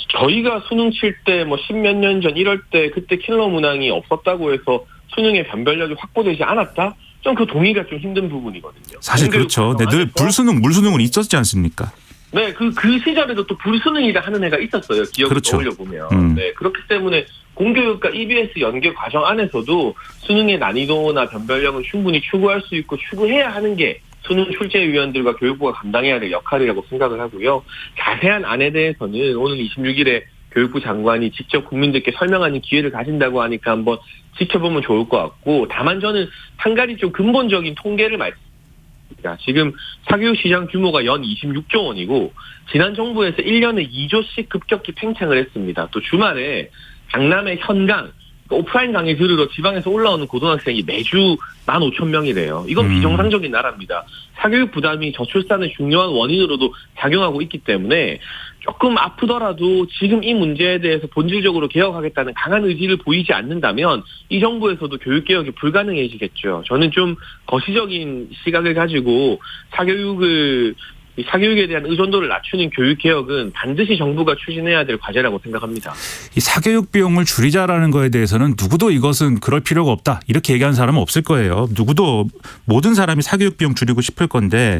저희가 수능 칠 때 뭐 십몇 년 전 이럴 때 그때 킬러 문항이 없었다고 해서 수능의 변별력이 확보되지 않았다? 좀 그 동의가 좀 힘든 부분이거든요. 사실 그렇죠. 네, 늘 불수능, 물수능은 있었지 않습니까? 네, 그 시절에도 또 불수능이라 하는 애가 있었어요. 기억을 그렇죠. 떠올려보면. 네, 그렇기 때문에 공교육과 EBS 연계 과정 안에서도 수능의 난이도나 변별력은 충분히 추구할 수 있고 추구해야 하는 게 수능 출제위원들과 교육부가 감당해야 될 역할이라고 생각을 하고요. 자세한 안에 대해서는 오늘 26일에 교육부 장관이 직접 국민들께 설명하는 기회를 가진다고 하니까 한번 지켜보면 좋을 것 같고 다만 저는 한 가지 좀 근본적인 통계를 말씀드립니다. 지금 사교육 시장 규모가 연 26조 원이고 지난 정부에서 1년에 2조씩 급격히 팽창을 했습니다. 또 주말에 강남의 현강 오프라인 강의 들으러 지방에서 올라오는 고등학생이 매주 15,000명이래요. 이건 비정상적인 나라입니다. 사교육 부담이 저출산의 중요한 원인으로도 작용하고 있기 때문에 조금 아프더라도 지금 이 문제에 대해서 본질적으로 개혁하겠다는 강한 의지를 보이지 않는다면 이 정부에서도 교육개혁이 불가능해지겠죠. 저는 좀 거시적인 시각을 가지고 사교육에 대한 의존도를 낮추는 교육개혁은 반드시 정부가 추진해야 될 과제라고 생각합니다. 이 사교육 비용을 줄이자라는 거에 대해서는 누구도 이것은 그럴 필요가 없다 이렇게 얘기하는 사람은 없을 거예요. 누구도 모든 사람이 사교육 비용 줄이고 싶을 건데,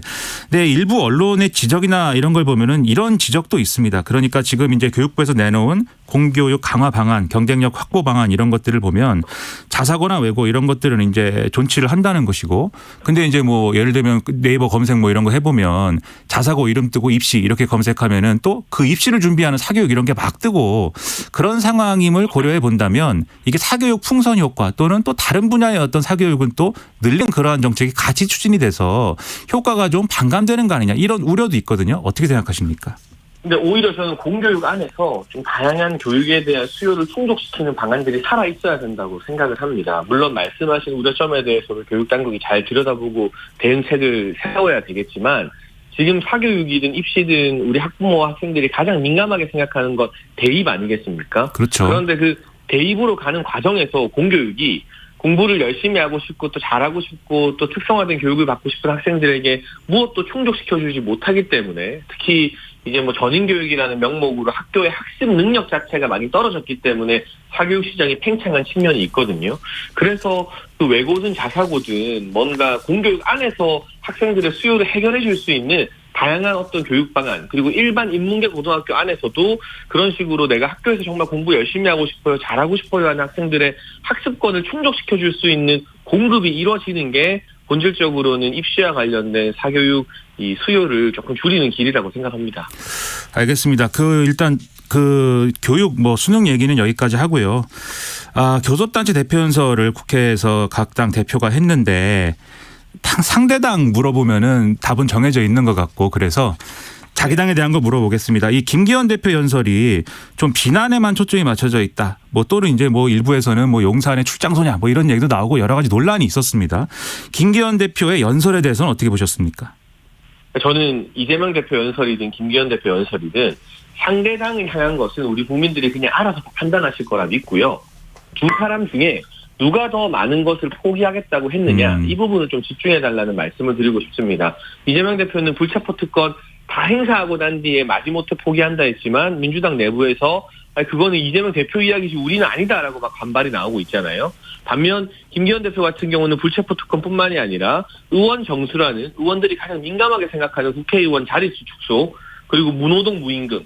근데 일부 언론의 지적이나 이런 걸 보면은 이런 지적도 있습니다. 그러니까 지금 이제 교육부에서 내놓은 공교육 강화 방안, 경쟁력 확보 방안 이런 것들을 보면 자사고나 외고 이런 것들은 이제 존치를 한다는 것이고, 근데 이제 뭐 예를 들면 네이버 검색 뭐 이런 거 해보면 자사고 이름 뜨고 입시 이렇게 검색하면은 또 그 입시를 준비하는 사교육 이런 게 막 뜨고, 그런 상황임을 고려해 본다면 이게 사교육 풍선 효과 또는 또 다른 분야의 어떤 사교육은 또 늘린 그러한 정책이 같이 추진이 돼서 효과가 좀 반감되는 거 아니냐 이런 우려도 있거든요. 어떻게 생각하십니까? 근데 오히려 저는 공교육 안에서 좀 다양한 교육에 대한 수요를 충족시키는 방안들이 살아 있어야 된다고 생각을 합니다. 물론 말씀하신 우려점에 대해서는 교육당국이 잘 들여다보고 대응책을 세워야 되겠지만, 지금 사교육이든 입시든 우리 학부모와 학생들이 가장 민감하게 생각하는 건 대입 아니겠습니까? 그렇죠. 그런데 그 대입으로 가는 과정에서 공교육이 공부를 열심히 하고 싶고 또 잘하고 싶고 또 특성화된 교육을 받고 싶은 학생들에게 무엇도 충족시켜주지 못하기 때문에, 특히 이제 뭐 전인교육이라는 명목으로 학교의 학습 능력 자체가 많이 떨어졌기 때문에 사교육 시장이 팽창한 측면이 있거든요. 그래서 그 외고든 자사고든 뭔가 공교육 안에서 학생들의 수요를 해결해 줄 수 있는 다양한 어떤 교육 방안, 그리고 일반 인문계 고등학교 안에서도 그런 식으로 내가 학교에서 정말 공부 열심히 하고 싶어요, 잘하고 싶어요 하는 학생들의 학습권을 충족시켜 줄 수 있는 공급이 이루어지는 게 본질적으로는 입시와 관련된 사교육 이 수요를 조금 줄이는 길이라고 생각합니다. 알겠습니다. 일단 교육 수능 얘기는 여기까지 하고요. 교섭단체 대표연설을 국회에서 각 당 대표가 했는데 상대 당 물어보면은 답은 정해져 있는 것 같고, 그래서 자기 당에 대한 거 물어보겠습니다. 이 김기현 대표 연설이 좀 비난에만 초점이 맞춰져 있다. 또는 이제 일부에서는 용산의 출장소냐 이런 얘기도 나오고 여러 가지 논란이 있었습니다. 김기현 대표의 연설에 대해서는 어떻게 보셨습니까? 저는 이재명 대표 연설이든 김기현 대표 연설이든 상대당을 향한 것은 우리 국민들이 그냥 알아서 판단하실 거라 믿고요. 두 사람 중에 누가 더 많은 것을 포기하겠다고 했느냐, 이 부분을 좀 집중해달라는 말씀을 드리고 싶습니다. 이재명 대표는 불체포 특권 다 행사하고 난 뒤에 마지못해 포기한다 했지만 민주당 내부에서 그거는 이재명 대표 이야기지 우리는 아니다라고 막 반발이 나오고 있잖아요. 반면 김기현 대표 같은 경우는 불체포 특권뿐만이 아니라 의원 정수라는 의원들이 가장 민감하게 생각하는 국회의원 자릿수 축소, 그리고 무노동 무임금,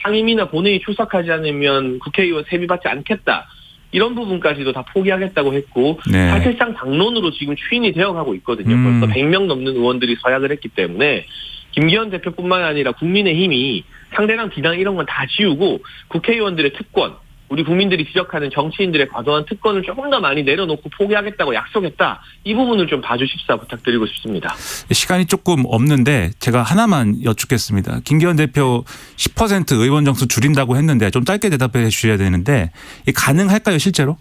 상임위나 본회의 출석하지 않으면 국회의원 세비 받지 않겠다, 이런 부분까지도 다 포기하겠다고 했고, 네. 사실상 당론으로 지금 추인이 되어가고 있거든요. 벌써 100명 넘는 의원들이 서약을 했기 때문에 김기현 대표뿐만 아니라 국민의힘이 상대당 비난 이런 건 다 지우고 국회의원들의 특권, 우리 국민들이 지적하는 정치인들의 과도한 특권을 조금 더 많이 내려놓고 포기하겠다고 약속했다. 이 부분을 좀 봐주십사 부탁드리고 싶습니다. 시간이 조금 없는데 제가 하나만 여쭙겠습니다. 김기현 대표 10% 의원 정수 줄인다고 했는데 좀 짧게 대답해 주셔야 되는데 가능할까요, 실제로?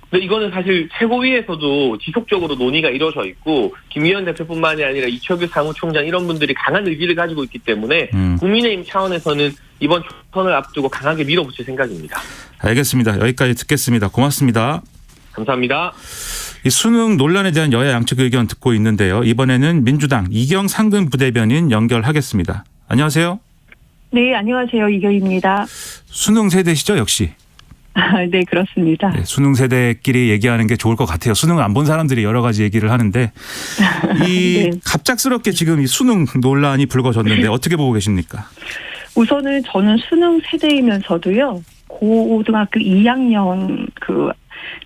근데 이거는 사실 최고위에서도 지속적으로 논의가 이루어져 있고, 김기현 대표뿐만이 아니라 이철규 사무총장 이런 분들이 강한 의지를 가지고 있기 때문에 국민의힘 차원에서는 이번 총선을 앞두고 강하게 밀어붙일 생각입니다. 알겠습니다. 여기까지 듣겠습니다. 고맙습니다. 감사합니다. 이 수능 논란에 대한 여야 양측 의견 듣고 있는데요. 이번에는 민주당 이경 상근 부대변인 연결하겠습니다. 안녕하세요. 네, 안녕하세요. 이경입니다. 수능 세대시죠, 역시? 네, 그렇습니다. 네, 수능 세대끼리 얘기하는 게 좋을 것 같아요. 수능을 안 본 사람들이 여러 가지 얘기를 하는데 네. 갑작스럽게 지금 이 수능 논란이 불거졌는데 어떻게 보고 계십니까? 우선은 저는 수능 세대이면서도요, 고등학교 2학년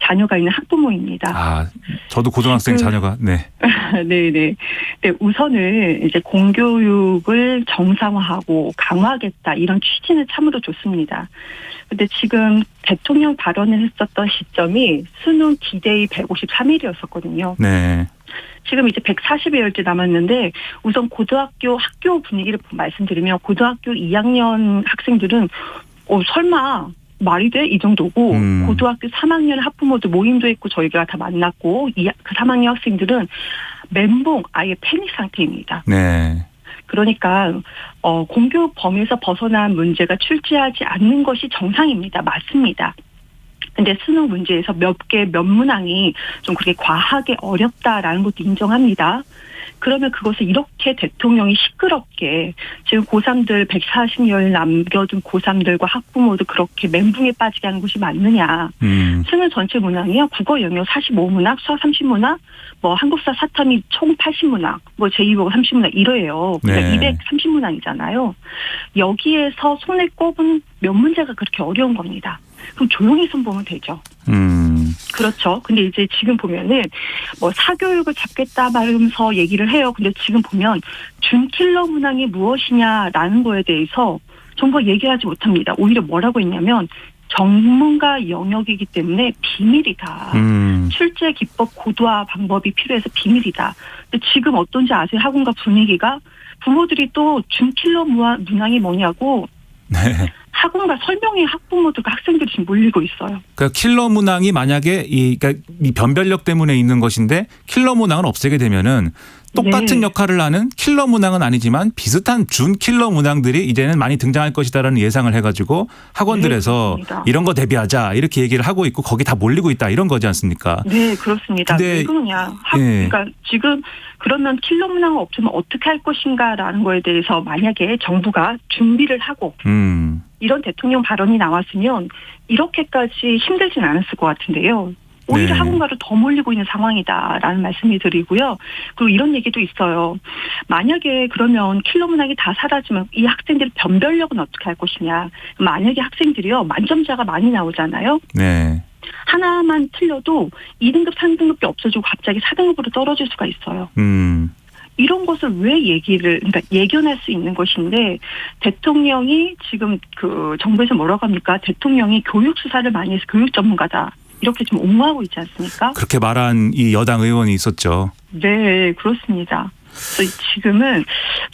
자녀가 있는 학부모입니다. 저도 고등학생 자녀가, 네. 네네. 네, 우선은 이제 공교육을 정상화하고 강화하겠다, 이런 취지는 참으로 좋습니다. 근데 지금 대통령 발언을 했었던 시점이 수능 디데이 153일이었었거든요. 네. 지금 이제 140여일째 남았는데, 우선 고등학교 학교 분위기를 말씀드리면 고등학교 2학년 학생들은 설마 말이 돼? 이 정도고 고등학교 3학년 학부모도 모임도 했고 저희가 다 만났고 그 3학년 학생들은 멘붕 아예 패닉 상태입니다. 네. 그러니까 공교육 범위에서 벗어난 문제가 출제하지 않는 것이 정상입니다. 맞습니다. 근데 수능 문제에서 몇 문항이 좀 그렇게 과하게 어렵다라는 것도 인정합니다. 그러면 그것을 이렇게 대통령이 시끄럽게 지금 고3들 140여 남겨둔 고3들과 학부모도 그렇게 멘붕에 빠지게 하는 것이 맞느냐. 수능 전체 문항이요. 국어 영역 45문항, 수학 30문항, 뭐 한국사 사탐이 총 80문항, 뭐 제2국어 30문항 이래요. 그러니까 네. 230문항이잖아요. 여기에서 손에 꼽은 몇 문제가 그렇게 어려운 겁니다. 그럼 조용히 손 보면 되죠. 그렇죠. 근데 이제 지금 보면은 뭐 사교육을 잡겠다 말하면서 얘기를 해요. 근데 지금 보면 준킬러 문항이 무엇이냐라는 거에 대해서 정부가 얘기하지 못합니다. 오히려 뭐라고 했냐면 전문가 영역이기 때문에 비밀이다. 출제 기법 고도화 방법이 필요해서 비밀이다. 근데 지금 어떤지 아세요? 학원과 분위기가 부모들이 또 준킬러 문항이 뭐냐고 네. 학원과 설명회 학부모들과 학생들이 지금 몰리고 있어요. 그러니까 킬러 문항이 만약에 그러니까 이 변별력 때문에 있는 것인데 킬러 문항을 없애게 되면은 똑같은 네. 역할을 하는 킬러 문항은 아니지만 비슷한 준 킬러 문항들이 이제는 많이 등장할 것이다라는 예상을 해가지고 학원들에서 네, 그렇습니다. 이런 거 대비하자 이렇게 얘기를 하고 있고 거기 다 몰리고 있다 이런 거지 않습니까? 네, 그렇습니다. 근데 왜 그러냐. 예. 그러니까 지금 그러면 킬러 문항을 없으면 어떻게 할 것인가라는 거에 대해서 만약에 정부가 준비를 하고 이런 대통령 발언이 나왔으면 이렇게까지 힘들진 않았을 것 같은데요. 오히려 네. 학원가로 더 몰리고 있는 상황이다라는 말씀을 드리고요. 그리고 이런 얘기도 있어요. 만약에 그러면 킬러 문항이 다 사라지면 이 학생들의 변별력은 어떻게 할 것이냐. 만약에 학생들이요. 만점자가 많이 나오잖아요. 네. 하나만 틀려도 2등급, 3등급이 없어지고 갑자기 4등급으로 떨어질 수가 있어요. 이런 것을 왜 그러니까 예견할 수 있는 것인데 대통령이 지금 그 정부에서 뭐라고 합니까? 대통령이 교육 수사를 많이 해서 교육 전문가다. 이렇게 좀 옹호하고 있지 않습니까? 그렇게 말한 이 여당 의원이 있었죠. 네, 그렇습니다. 그래서 지금은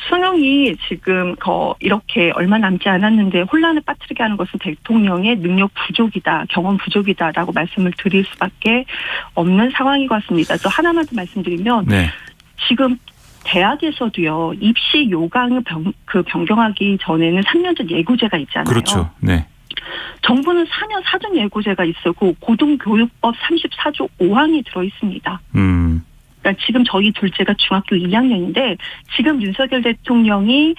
수능이 지금 이렇게 얼마 남지 않았는데 혼란을 빠뜨리게 하는 것은 대통령의 능력 부족이다, 경험 부족이다라고 말씀을 드릴 수밖에 없는 상황인 것 같습니다. 또 하나만 더 말씀드리면 네. 지금 대학에서도요 입시 요강을 변경하기 전에는 3년 전 예고제가 있잖아요. 그렇죠. 네. 정부는 4년 사전 예고제가 있고 고등교육법 34조 5항이 들어 있습니다. 그러니까 지금 저희 둘째가 중학교 2학년인데 지금 윤석열 대통령이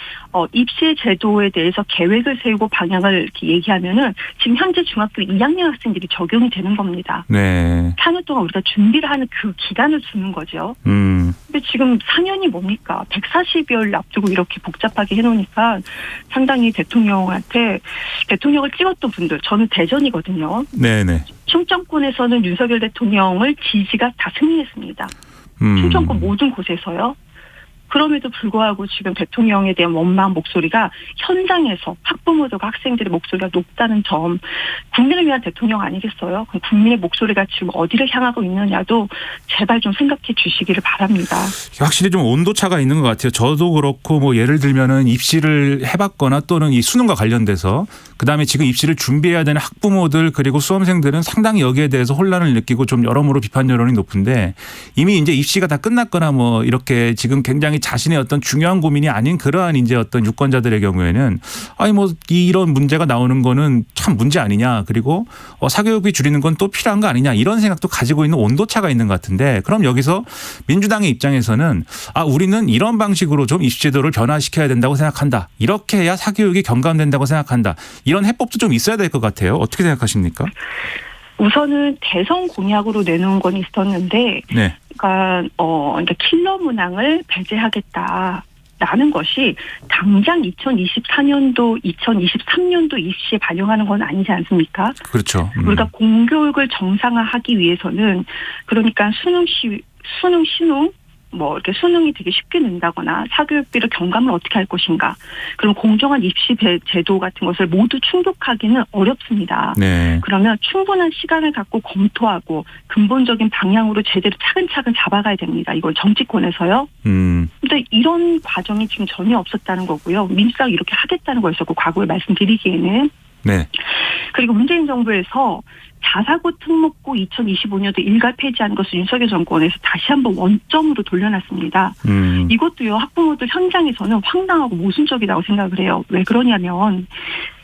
입시 제도에 대해서 계획을 세우고 방향을 이렇게 얘기하면은 지금 현재 중학교 2학년 학생들이 적용이 되는 겁니다. 네. 4년 동안 우리가 준비를 하는 그 기간을 주는 거죠. 근데 지금 4년이 뭡니까? 140여일 앞두고 이렇게 복잡하게 해놓으니까 상당히 대통령한테 대통령을 찍었던 분들 저는 대전이거든요. 네네. 충청권에서는 윤석열 대통령을 지지가 다 승리했습니다. 충청권 모든 곳에서요. 그럼에도 불구하고 지금 대통령에 대한 원망 목소리가 현장에서 학부모들과 학생들의 목소리가 높다는 점 국민을 위한 대통령 아니겠어요? 그럼 국민의 목소리가 지금 어디를 향하고 있느냐도 제발 좀 생각해 주시기를 바랍니다. 확실히 좀 온도차가 있는 것 같아요. 저도 그렇고 뭐 예를 들면은 입시를 해봤거나 또는 이 수능과 관련돼서 그다음에 지금 입시를 준비해야 되는 학부모들 그리고 수험생들은 상당히 여기에 대해서 혼란을 느끼고 좀 여러모로 비판 여론이 높은데 이미 이제 입시가 다 끝났거나 뭐 이렇게 지금 굉장히 자신의 어떤 중요한 고민이 아닌 그러한 이제 어떤 유권자들의 경우에는 아니 뭐 이런 문제가 나오는 거는 참 문제 아니냐 그리고 사교육비 줄이는 건 또 필요한 거 아니냐 이런 생각도 가지고 있는 온도차가 있는 것 같은데 그럼 여기서 민주당의 입장에서는 우리는 이런 방식으로 좀 입시제도를 변화시켜야 된다고 생각한다. 이렇게 해야 사교육이 경감된다고 생각한다. 이런 해법도 좀 있어야 될 것 같아요. 어떻게 생각하십니까? 우선은 대선 공약으로 내놓은 건 있었는데, 네. 그러니까 킬러 문항을 배제하겠다라는 것이 당장 2024년도, 2023년도 입시에 반영하는 건 아니지 않습니까? 그렇죠. 우리가 공교육을 정상화하기 위해서는 그러니까 수능 뭐 이렇게 수능이 되게 쉽게 는다거나 사교육비를 경감을 어떻게 할 것인가. 그럼 공정한 입시 제도 같은 것을 모두 충족하기는 어렵습니다. 네. 그러면 충분한 시간을 갖고 검토하고 근본적인 방향으로 제대로 차근차근 잡아가야 됩니다. 이걸 정치권에서요. 근데 이런 과정이 지금 전혀 없었다는 거고요. 민주당이 이렇게 하겠다는 거였었고 과거에 말씀드리기에는. 네. 그리고 문재인 정부에서 자사고 특목고 2025년도 일괄 폐지한 것을 윤석열 정권에서 다시 한번 원점으로 돌려놨습니다. 이것도요, 학부모들 현장에서는 황당하고 모순적이라고 생각을 해요. 왜 그러냐면,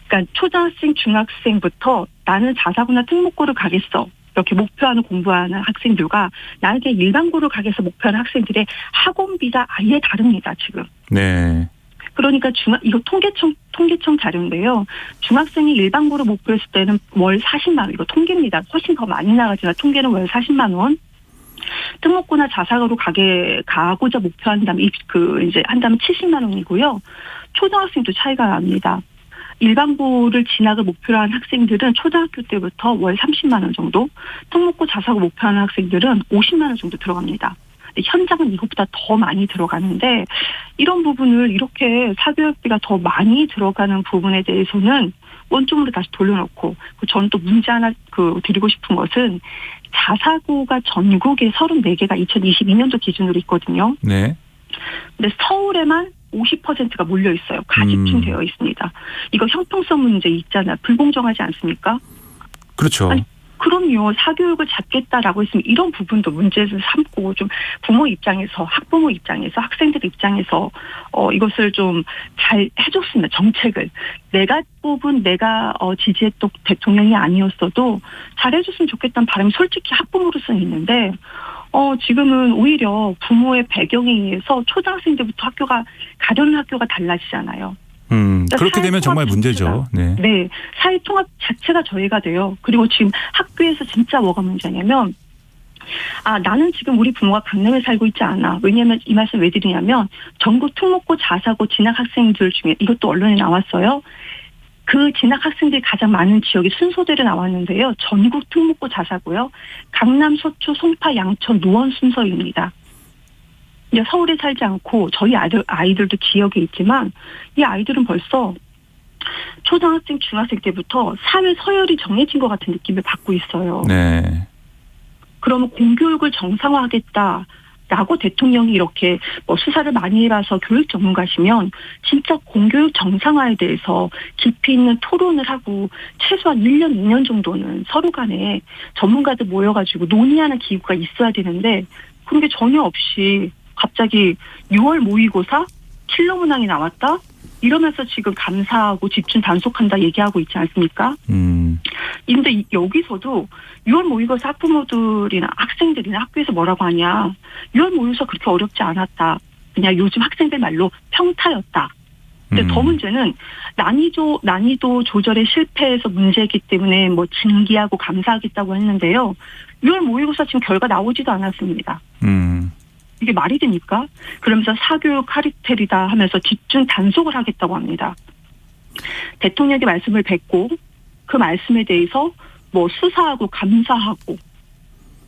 그러니까 초등학생, 중학생부터 나는 자사고나 특목고를 가겠어, 이렇게 목표하는 공부하는 학생들과 나는 그냥 일반고를 가겠어 목표하는 학생들의 학원비가 아예 다릅니다, 지금. 네. 그러니까 이거 통계청 자료인데요. 중학생이 일반고를 목표했을 때는 월 40만 원, 이거 통계입니다. 훨씬 더 많이 나가지만 통계는 월 40만 원. 특목고나 자사고로 가고자 목표한다면 한다면 70만 원이고요. 초등학생도 차이가 납니다. 일반고를 진학을 목표로 한 학생들은 초등학교 때부터 월 30만 원 정도, 특목고 자사고 목표하는 학생들은 50만 원 정도 들어갑니다. 현장은 이것보다 더 많이 들어가는데, 이런 부분을 이렇게 사교육비가 더 많이 들어가는 부분에 대해서는 원점으로 다시 돌려놓고, 저는 또 문제 하나 드리고 싶은 것은 자사고가 전국에 34개가 2022년도 기준으로 있거든요. 네. 근데 서울에만 50%가 몰려 있어요. 가집중되어 있습니다. 이거 형평성 문제 있잖아요. 불공정하지 않습니까? 그렇죠. 아니, 그럼요. 사교육을 잡겠다라고 했으면 이런 부분도 문제를 삼고 좀 부모 입장에서, 학부모 입장에서, 학생들 입장에서 이것을 좀 잘 해줬으면, 정책을. 내가 지지했던 대통령이 아니었어도 잘 해줬으면 좋겠다는 바람이 솔직히 학부모로서는 있는데, 지금은 오히려 부모의 배경에 의해서 초등학생 때부터 가려는 학교가 달라지잖아요. 그렇게 되면 정말 문제죠. 네. 네. 사회통합 자체가 저해가 돼요. 그리고 지금 학교에서 진짜 뭐가 문제냐면, 나는 지금 우리 부모가 강남에 살고 있지 않아. 왜냐하면 이 말씀 왜 드리냐면, 전국 특목고 자사고 진학 학생들 중에, 이것도 언론에 나왔어요. 그 진학 학생들이 가장 많은 지역이 순서대로 나왔는데요. 전국 특목고 자사고요. 강남, 서초, 송파, 양천, 노원 순서입니다. 이제 서울에 살지 않고 저희 아이들도 지역에 있지만, 이 아이들은 벌써 초등학생, 중학생 때부터 사회 서열이 정해진 것 같은 느낌을 받고 있어요. 네. 그러면 공교육을 정상화하겠다라고 대통령이 이렇게 수사를 많이 해봐서 교육 전문가시면 진짜 공교육 정상화에 대해서 깊이 있는 토론을 하고 최소한 1년, 2년 정도는 서로 간에 전문가들 모여가지고 논의하는 기구가 있어야 되는데, 그런 게 전혀 없이 갑자기 6월 모의고사 킬러 문항이 나왔다? 이러면서 지금 감사하고 집중 단속한다 얘기하고 있지 않습니까? 근데 여기서도 6월 모의고사 학부모들이나 학생들이나 학교에서 뭐라고 하냐. 6월 모의고사 그렇게 어렵지 않았다. 그냥 요즘 학생들 말로 평타였다. 근데 더 문제는 난이도 조절에 실패해서 문제이기 때문에 징계하고 감사하겠다고 했는데요. 6월 모의고사 지금 결과 나오지도 않았습니다. 이게 말이 됩니까? 그러면서 사교육 카르텔이다 하면서 집중 단속을 하겠다고 합니다. 대통령의 말씀을 뵙고 그 말씀에 대해서 수사하고 감사하고,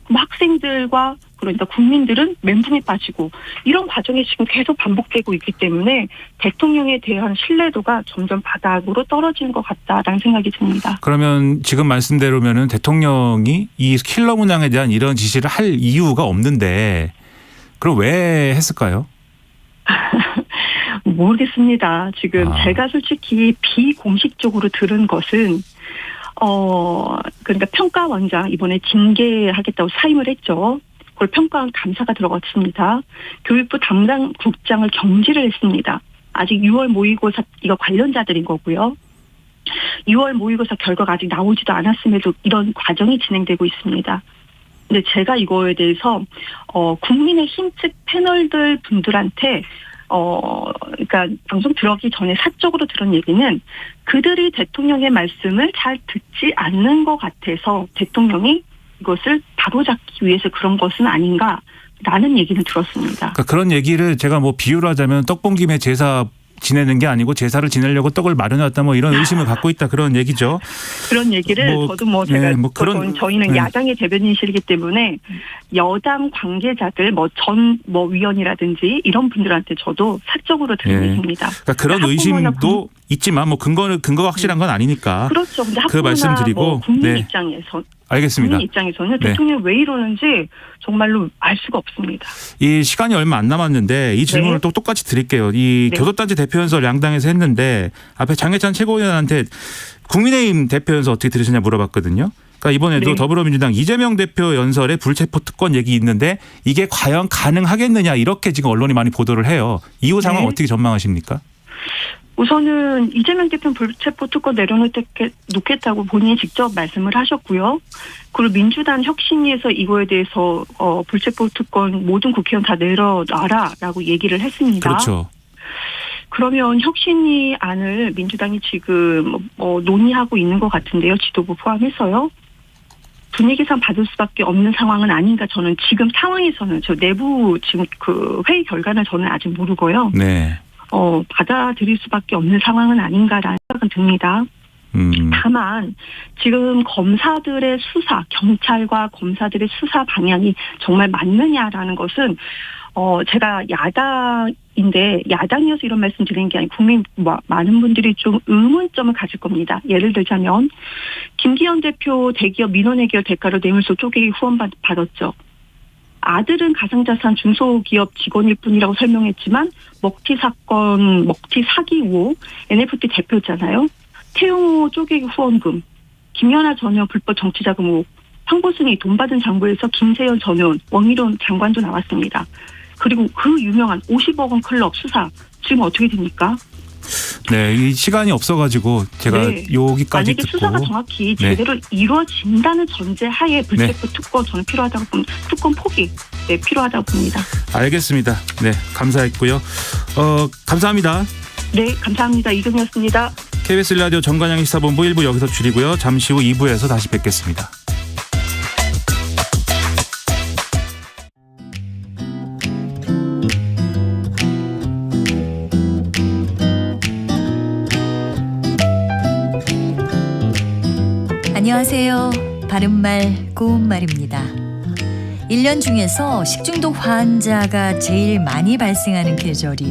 학생들과 그러니까 국민들은 멘붕에 빠지고, 이런 과정이 지금 계속 반복되고 있기 때문에 대통령에 대한 신뢰도가 점점 바닥으로 떨어지는 것 같다라는 생각이 듭니다. 그러면 지금 말씀대로면은 대통령이 이 킬러 문항에 대한 이런 지시를 할 이유가 없는데, 그럼 왜 했을까요? 모르겠습니다. 지금 제가 솔직히 비공식적으로 들은 것은 그러니까 평가원장 이번에 징계하겠다고 사임을 했죠. 그걸 평가원 감사가 들어갔습니다. 교육부 담당 국장을 경질을 했습니다. 아직 6월 모의고사 이거 관련자들인 거고요. 6월 모의고사 결과가 아직 나오지도 않았음에도 이런 과정이 진행되고 있습니다. 근데 제가 이거에 대해서 국민의힘 측 패널들 분들한테 그러니까 방송 들어가기 전에 사적으로 들은 얘기는, 그들이 대통령의 말씀을 잘 듣지 않는 것 같아서 대통령이 이것을 바로잡기 위해서 그런 것은 아닌가라는 얘기는 들었습니다. 그러니까 그런 얘기를 제가 비유를 하자면 떡봉김에 제사 지내는 게 아니고 제사를 지내려고 떡을 마련했다 이런 의심을 갖고 있다, 그런 얘기죠. 그런 얘기를 저도 제가 저희는 야당의 대변인실이기 때문에 여당 관계자들 전 위원이라든지 이런 분들한테 저도 사적으로 들은 얘기입니다. 그러니까 그런 의심도 있지만 뭐 근거가 확실한 건 아니니까. 그렇죠. 근데 그 학부나 말씀드리고 뭐 국민 네. 입장에서 알겠습니다. 국민 입장에서는 네. 대통령이 왜 이러는지 정말로 알 수가 없습니다. 이 시간이 얼마 안 남았는데 이 질문을 네. 또 똑같이 드릴게요. 이 네. 교섭단체 대표연설 양당에서 했는데 앞에 장해찬 최고위원한테 국민의힘 대표연설 어떻게 들으시냐 물어봤거든요. 그러니까 이번에도 네. 더불어민주당 이재명 대표 연설에 불체포 특권 얘기 있는데 이게 과연 가능하겠느냐 이렇게 지금 언론이 많이 보도를 해요. 이후 상황 네. 어떻게 전망하십니까? 우선은 이재명 대표는 불체포 특권 내려놓겠다고 본인이 직접 말씀을 하셨고요. 그리고 민주당 혁신위에서 이거에 대해서 불체포 특권 모든 국회의원 다 내려놔라라고 얘기를 했습니다. 그렇죠. 그러면 혁신위 안을 민주당이 지금 논의하고 있는 것 같은데요. 지도부 포함해서요. 분위기상 받을 수밖에 없는 상황은 아닌가 저는 지금 상황에서는 저 내부 지금 그 회의 결과는 저는 아직 모르고요. 네. 받아들일 수밖에 없는 상황은 아닌가라는 생각은 듭니다. 다만 지금 검사들의 수사, 경찰과 검사들의 수사 방향이 정말 맞느냐라는 것은 제가 야당인데 야당이어서 이런 말씀 드리는 게 아니고 국민 많은 분들이 좀 의문점을 가질 겁니다. 예를 들자면 김기현 대표 대기업 민원해결 대가로 뇌물소 쪼개기 후원 받았죠. 아들은 가상자산 중소기업 직원일 뿐이라고 설명했지만 먹튀 사건, 먹튀 사기 의혹, NFT 대표잖아요. 태용호 쪼개기 후원금, 김연아 전 의원 불법 정치자금 의혹, 황보승이 돈 받은 장부에서 김세현 전 의원, 원희룡 장관도 나왔습니다. 그리고 그 유명한 50억 원 클럽 수사 지금 어떻게 됩니까? 네, 이 시간이 없어가지고 제가 여기까지 만약에 듣고 수사가 정확히 제대로 이루어진다는 전제하에 불체포 특권 저는 필요하다고 봅니다. 특권 포기 필요하다고 봅니다. 알겠습니다. 네, 감사했고요. 감사합니다. 네, 감사합니다. 이금이었습니다. KBS 라디오 정관영의 시사본부 1부 여기서 줄이고요. 잠시 후 2부에서 다시 뵙겠습니다. 안녕하세요. 바른말 고운말입니다. 1년 중에서 식중독 환자가 제일 많이 발생하는 계절이